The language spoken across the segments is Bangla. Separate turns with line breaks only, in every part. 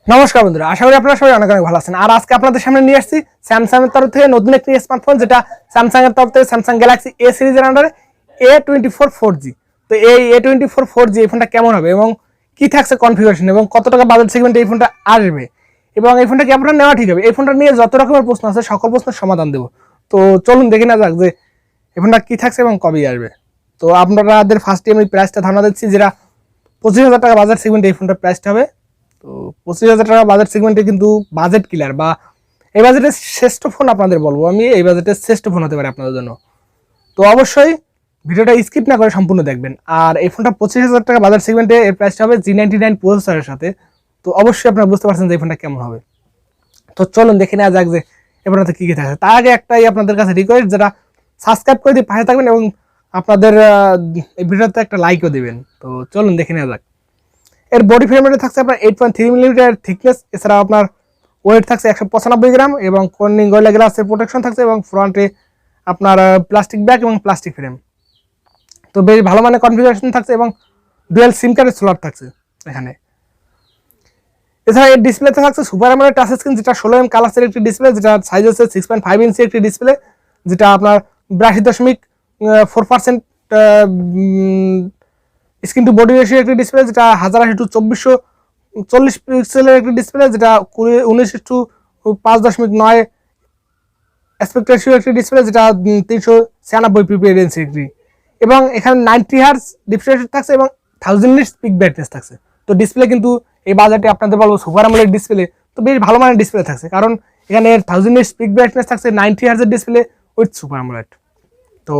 নমস্কার বন্ধুরা, আশা করি আপনারা সবাই অনেক অনেক ভালো আছেন। আর আজকে আপনাদের সামনে নিয়ে আসছি স্যামসাং এর তরফ থেকে নতুন একটি স্মার্টফোন, যেটা স্যামসাং এর তরফ থেকে স্যামসাং গ্যালাক্সি এ সিরিজের আন্ডারে A24 4G। তো এই A24 4G এই ফোনটা কেমন হবে এবং কি থাকছে কনফিগারেশন এবং কত টাকা বাজেট সেগমেন্টে এই ফোনটা আসবে এবং এই ফোনটা কি আপনারা নেওয়া ঠিক হবে, এই ফোনটা নিয়ে যত রকমের প্রশ্ন আছে সকল প্রশ্নের সমাধান দেবো। তো চলুন দেখে না যাক যে এই ফোনটা কি থাকছে এবং কবে আসবে। তো আপনাদের ফার্স্টে আমি প্রাইসটা ধারণা দিচ্ছি, যেটা 25,000 টাকা বাজেট সেগমেন্টে এই ফোনটার প্রাইসটা হবে। তো 25,000 টাকা বাজেট সেগমেন্টে কিন্তু বাজেট কিলার বা এই বাজেটের শ্রেষ্ঠ ফোন আপনাদের বলবো আমি, এই বাজেটের শ্রেষ্ঠ ফোন হতে পারে আপনাদের জন্য। তো অবশ্যই ভিডিওটা স্কিপ না করে সম্পূর্ণ দেখবেন। আর এই ফোনটা 25,000 টাকা বাজেট সেগমেন্টে এর প্রাইসটা হবে G99 প্রসেসরের সাথে। তো অবশ্যই আপনারা বুঝতে পারছেন যে এই ফোনটা কেমন হবে। তো চলুন দেখে নেওয়া যাক যে এই ফোনটাতে কী কী থাকে। তার আগে একটাই আপনাদের কাছে রিকোয়েস্ট, যেটা সাবস্ক্রাইব করে দিয়ে পাশে থাকবেন এবং আপনাদের এই ভিডিওতে একটা লাইকও দেবেন। তো চলুন দেখে নেওয়া যাক। এর বডি ফ্রেমে থাকছে আপনার 8.3 মিলিমিটার থিকনেস, এছাড়াও আপনার ওয়েট থাকছে 195 গ্রাম এবং কর্নিং গরিলা গ্লাসের প্রোটেকশন থাকছে এবং ফ্রন্টে আপনার প্লাস্টিক ব্যাগ এবং প্লাস্টিক ফ্রেম। তো বেশ ভালো মানের কনফিগারেশন থাকছে এবং ডুয়েল সিম কার্ডের স্লট থাকছে এখানে। এছাড়া এর ডিসপ্লেতে থাকছে সুপার AMOLED টাচ স্ক্রিন, যেটা 16mm কালার্সের একটি ডিসপ্লে, যেটা সাইজ হচ্ছে 6.5 ইঞ্চি একটি ডিসপ্লে, যেটা আপনার 82.4% স্ক্রিন টু বডি রেশিও একটি ডিসপ্লে, যেটা 1080x2440 পিক্সেলের একটি ডিসপ্লে, যেটা 19:5.9 অ্যাসপেক্ট রেশিও একটি ডিসপ্লে, যেটা 396 পিপি ডেনসিটি এবং এখানে 90 হার্জ রিফ্রেশ রেট থাকছে এবং 1000 নিটস পিক ব্রাইটনেস থাকছে। তো ডিসপ্লে কিন্তু এই বাজেটে আপনাদের বলবো সুপার AMOLED ডিসপ্লে, তো বেশ ভালো মানের ডিসপ্লে থাকছে, কারণ এখানে 1000 নিটস পিক ব্রাইটনেস থাকছে, 90 হার্জের ডিসপ্লে উইথ সুপার AMOLED। তো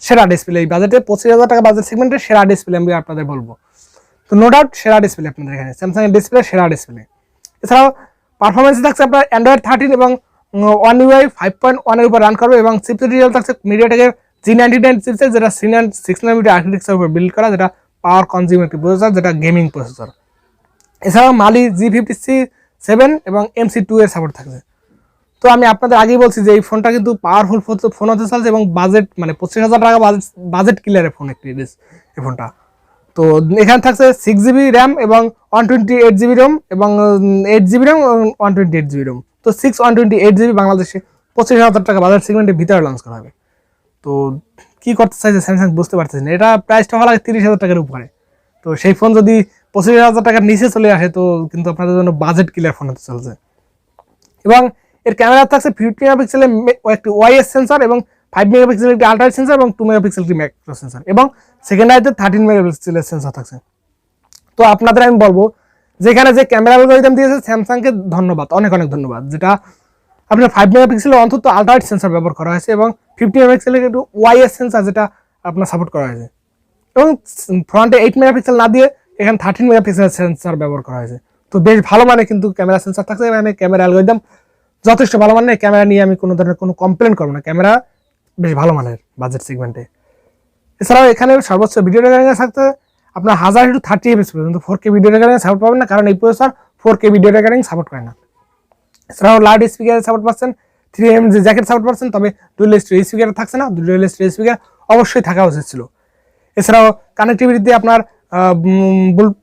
সেরা ডিসপ্লে এই বাজেটে 25,000 টাকা বাজেট সেগমেন্টের সেরা ডিসপ্লে আমি আপনাদের বলবো। তো নো ডাউট সেরা ডিসপ্লে আপনাদের এখানে স্যামসাং এর ডিসপ্লে সেরা ডিসপ্লে। এছাড়াও পারফরমেন্স থাকছে আপনার Android 13 এবং One UI 5.1 এর উপর রান করবে এবং চিপসেট ডিজাইন থাকছে মিডিয়াটেকের G99 চিপসেট, যেটা 6 নানোমিটার আর্কিটেকচার উপর বিল্ড করা, যেটা পাওয়ার কনজিউমার একটি প্রসেসর, যেটা গেমিং প্রসেসর। এছাড়াও মালি G57 এবং MC2 এর সাপোর্ট থাকছে। তো আমি আপনাদের আগেই বলছি যে এই ফোনটা কিন্তু পাওয়ারফুল ফোন হতে চলছে এবং বাজেট মানে 25,000 টাকা বাজেট ক্লিয়ারের ফোন একটি এই ফোনটা। তো এখানে থাকছে 6GB র্যাম এবং 128GB রোম এবং 8GB র্যাম এবং 128GB রোম। তো 128GB বাংলাদেশে 25,000 টাকা বাজেট সেগমেন্টের ভিতরে লঞ্চ করা হবে। তো কি করতে চাইছে স্যামসাং বুঝতে পারতেছেন, এটা প্রাইসটা হওয়া লাগে 30,000 টাকার উপরে। তো সেই ফোন যদি 25,000 টাকার নিচে চলে আসে তো কিন্তু আপনাদের জন্য বাজেট ক্লিয়ার ফোন হতে চলছে। এবং এর ক্যামেরা থাকছে 50 মেগাপিক্সেলের একটি ওয়াইএস সেন্সর এবং 5 মেগাপিক্সেলের একটি আল্ট্রা সেন্সর এবং 2 মেগাপিক্সেলের একটি ম্যাক্রো সেন্সর এবং সেকেন্ড আইতে 13 মেগাপিক্সেলের সেন্সর থাকছে। তো আপনাদের আমি বলবো যেখানে যে ক্যামেরা অ্যালগরিদম দিয়েছে স্যামসাংকে ধন্যবাদ, অনেক অনেক ধন্যবাদ, যেটা আপনার 5 মেগাপিক্সেলের অন্তত আল্ট্রা সেন্সর ব্যবহার করা হয়েছে এবং 50 মেগাপিক্সেলের একটু ওয়াইএস সেন্সর, যেটা আপনার সাপোর্ট করা হয়েছে এবং ফ্রন্টে 8 মেগাপিক্সেল না দিয়ে এখানে 13 মেগাপিক্সেলের সেন্সর ব্যবহার করা হয়েছে। তো বেশ ভালো মানে কিন্তু ক্যামেরা সেন্সর থাকছে, এখানে ক্যামেরা অ্যালগরিদম যথেষ্ট ভালো মানের। ক্যামেরা নিয়ে আমি কোনো ধরনের কোনো কমপ্লেন করবো না, ক্যামেরা বেশ ভালো মানের বাজেট সেগমেন্টে। এছাড়াও এখানে সর্বোচ্চ ভিডিও রেকর্ডিং থাকতে আপনার 1030 fps পর্যন্ত 4K ভিডিও রেকর্ডিং সাপোর্ট পাবেন না, কারণ এই processor 4K video recording support করে না। এছাড়াও লাউড স্পিকার সাপোর্ট পাচ্ছেন, 3mm জ্যাকেট সাপোর্ট পাচ্ছেন, তবে ডুয়াল স্টিরিও স্পিকার থাকছে না। ডুয়াল স্টিরিও স্পিকার অবশ্যই থাকা উচিত ছিল। এছাড়াও কানেক্টিভিটিতে আপনার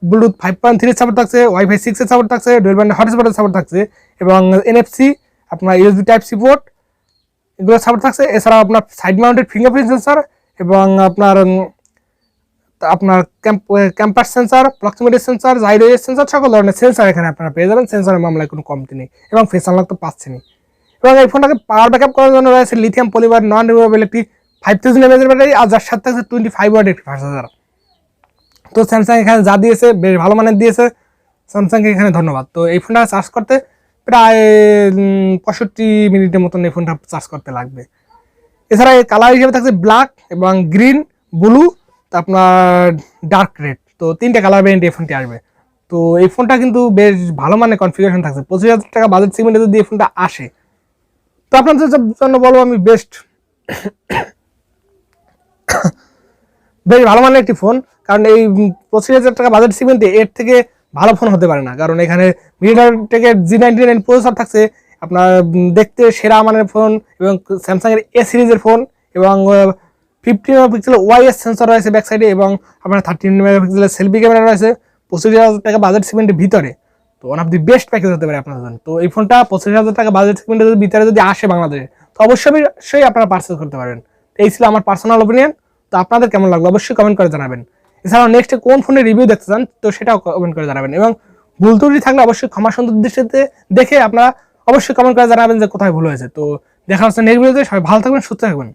ব্লুটুথ 5.3 সাপোর্ট থাকছে, ওয়াইফাই 6 এর সাপোর্ট থাকছে, ডুয়াল ব্যান্ড হটস্পটের সাপোর্ট থাকছে এবং NFC আপনার USB টাইপ সি পোর্ট এগুলো সাপোর্ট থাকছে। এছাড়াও আপনার সাইড মাউন্টেড ফিঙ্গারপ্রিন্ট সেন্সর এবং আপনার compass sensor, proximity sensor, gyros sensor, সকল ধরনের সেন্সর এখানে আপনারা পেয়ে যাবেন। সেন্সরের মামলায় কোনো কমতি নেই এবং ফেস আনলক তো পাচ্ছেনই। এবং এই ফোনটাকে পাওয়ার ব্যাকআপ করার জন্য রয়েছে লিথিয়াম পলিমার নন রিমুভেবল একটি 5000 mAh ব্যাটারি, আর যার সাথে থাকছে 25 ওয়াট একটি ফাস্ট চার্জার। তো স্যামসাং এখানে যা দিয়েছে বেশ ভালো মানের দিয়েছে, স্যামসাংকে এখানে ধন্যবাদ। তো এই ফোনটা চার্জ করতে প্রায় 65 মিনিটের মতন এই ফোনটা চার্জ করতে লাগবে। এছাড়া এই কালার হিসেবে থাকছে ব্ল্যাক এবং গ্রিন, ব্লু, আপনার ডার্ক রেড। তো 3টে কালার ভেরিয়েন্ট এই ফোনটি আসবে। তো এই ফোনটা কিন্তু বেশ ভালো মানের কনফিগারেশন থাকছে। 25,000 টাকা বাজেট সেগমেন্টে যদি এই ফোনটা আসে তো আপনাদের জন্য বলবো আমি বেশ ভালো মানের একটি ফোন, কারণ এই 25,000 টাকা বাজেট সেগমেন্টে এর থেকে ভালো ফোন হতে পারে না। কারণ এখানে মিডিয়াটেকের G99 প্রসেসর থাকছে, আপনার দেখতে সেরা মানের ফোন এবং স্যামসাং এর এ সিরিজের ফোন এবং 50 মেগাপিক্সেলের ওয়াইএস সেন্সর রয়েছে ব্যাক সাইডে এবং আপনার 13 মেগাপিক্সেলের সেলফি ক্যামেরা রয়েছে 25,000 টাকা বাজেট সেগমেন্টের ভিতরে। তো one of the best package হতে পারে আপনাদের জন্য। তো এই ফোনটা 25,000 টাকা বাজেট সেগমেন্টের ভিতরে যদি আসে বাংলাদেশে, তো অবশ্যই আপনারা পার্চেস করতে পারবেন। এই ছিল আমার পার্সোনাল ওপিনিয়ন। তো আপনাদের কেমন লাগলো অবশ্যই কমেন্ট করে জানাবেন। এছাড়াও নেক্সট কোন ফোনের রিভিউ দেখতে চান তো সেটাও কমেন্ট করে জানাবেন, এবং ভুল ত্রুটি থাকলে অবশ্যই ক্ষমা সুন্দর দৃষ্টিতে দেখে আপনারা অবশ্যই কমেন্ট করে জানাবেন যে কোথায় ভুল হয়েছে। তো দেখা হচ্ছে নেক্সট ভিডিওতে। সবাই ভালো থাকবেন, সুস্থ থাকবেন।